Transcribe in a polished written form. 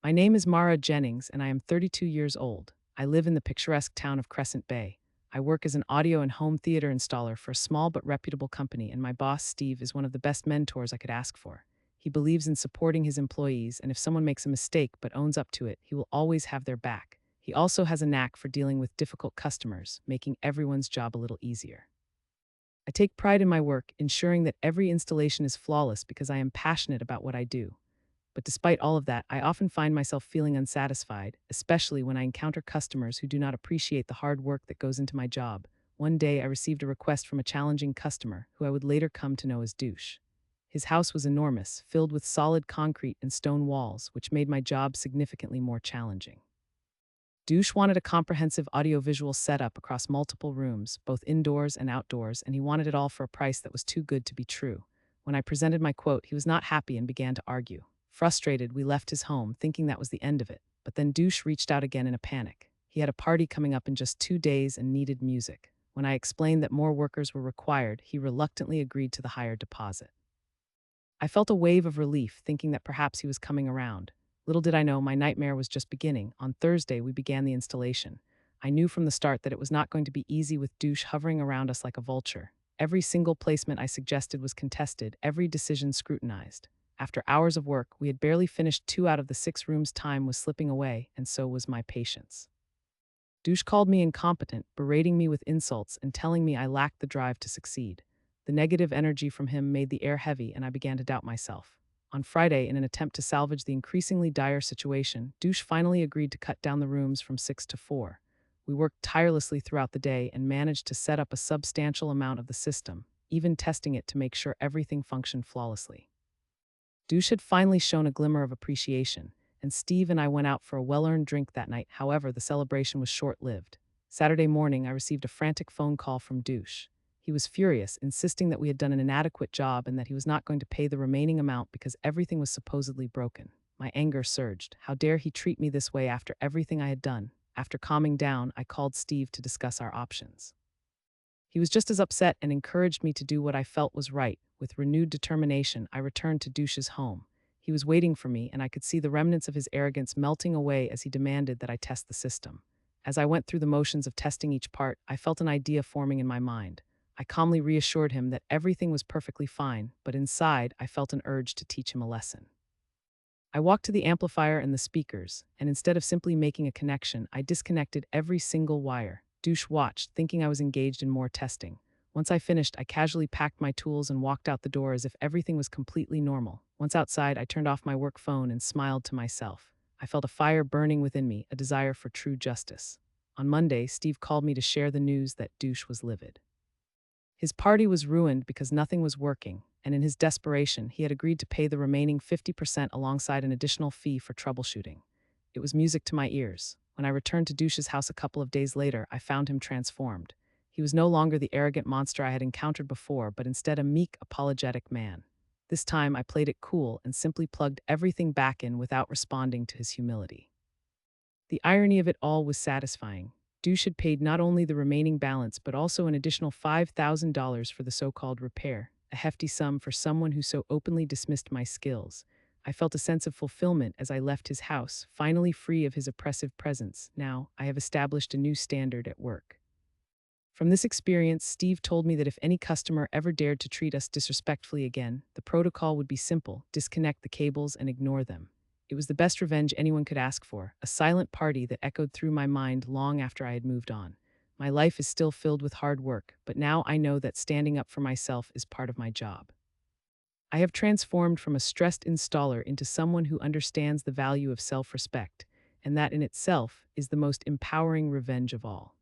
My name is Mara Jennings, and I am 32 years old. I live in the picturesque town of Crescent Bay. I work as an audio and home theater installer for a small but reputable company, and my boss, Steve, is one of the best mentors I could ask for. He believes in supporting his employees, and if someone makes a mistake but owns up to it, he will always have their back. He also has a knack for dealing with difficult customers, making everyone's job a little easier. I take pride in my work, ensuring that every installation is flawless because I am passionate about what I do. But despite all of that, I often find myself feeling unsatisfied, especially when I encounter customers who do not appreciate the hard work that goes into my job. One day, I received a request from a challenging customer, who I would later come to know as Douche. His house was enormous, filled with solid concrete and stone walls, which made my job significantly more challenging. Douche wanted a comprehensive audiovisual setup across multiple rooms, both indoors and outdoors, and he wanted it all for a price that was too good to be true. When I presented my quote, he was not happy and began to argue. Frustrated, we left his home, thinking that was the end of it. But then Douche reached out again in a panic. He had a party coming up in just 2 days and needed music. When I explained that more workers were required, he reluctantly agreed to the higher deposit. I felt a wave of relief, thinking that perhaps he was coming around. Little did I know my nightmare was just beginning. On Thursday, we began the installation. I knew from the start that it was not going to be easy with Douche hovering around us like a vulture. Every single placement I suggested was contested, every decision scrutinized. After hours of work, we had barely finished 2 out of the 6 rooms. Time was slipping away, and so was my patience. Douche called me incompetent, berating me with insults and telling me I lacked the drive to succeed. The negative energy from him made the air heavy, and I began to doubt myself. On Friday, in an attempt to salvage the increasingly dire situation, Douche finally agreed to cut down the rooms from 6 to 4. We worked tirelessly throughout the day and managed to set up a substantial amount of the system, even testing it to make sure everything functioned flawlessly. Douche had finally shown a glimmer of appreciation, and Steve and I went out for a well-earned drink that night. However, the celebration was short-lived. Saturday morning, I received a frantic phone call from Douche. He was furious, insisting that we had done an inadequate job and that he was not going to pay the remaining amount because everything was supposedly broken. My anger surged. How dare he treat me this way after everything I had done? After calming down, I called Steve to discuss our options. He was just as upset and encouraged me to do what I felt was right. With renewed determination, I returned to Douche's home. He was waiting for me, and I could see the remnants of his arrogance melting away as he demanded that I test the system. As I went through the motions of testing each part, I felt an idea forming in my mind. I calmly reassured him that everything was perfectly fine, but inside, I felt an urge to teach him a lesson. I walked to the amplifier and the speakers, and instead of simply making a connection, I disconnected every single wire. Douche watched, thinking I was engaged in more testing. Once I finished, I casually packed my tools and walked out the door as if everything was completely normal. Once outside, I turned off my work phone and smiled to myself. I felt a fire burning within me, a desire for true justice. On Monday, Steve called me to share the news that Douche was livid. His party was ruined because nothing was working, and in his desperation, he had agreed to pay the remaining 50% alongside an additional fee for troubleshooting. It was music to my ears. When I returned to Douche's house a couple of days later, I found him transformed. He was no longer the arrogant monster I had encountered before, but instead a meek, apologetic man. This time, I played it cool and simply plugged everything back in without responding to his humility. The irony of it all was satisfying. Douche had paid not only the remaining balance but also an additional $5,000 for the so-called repair, a hefty sum for someone who so openly dismissed my skills. I felt a sense of fulfillment as I left his house, finally free of his oppressive presence. Now, I have established a new standard at work. From this experience, Steve told me that if any customer ever dared to treat us disrespectfully again, the protocol would be simple: disconnect the cables and ignore them. It was the best revenge anyone could ask for, a silent party that echoed through my mind long after I had moved on. My life is still filled with hard work, but now I know that standing up for myself is part of my job. I have transformed from a stressed installer into someone who understands the value of self-respect, and that in itself is the most empowering revenge of all.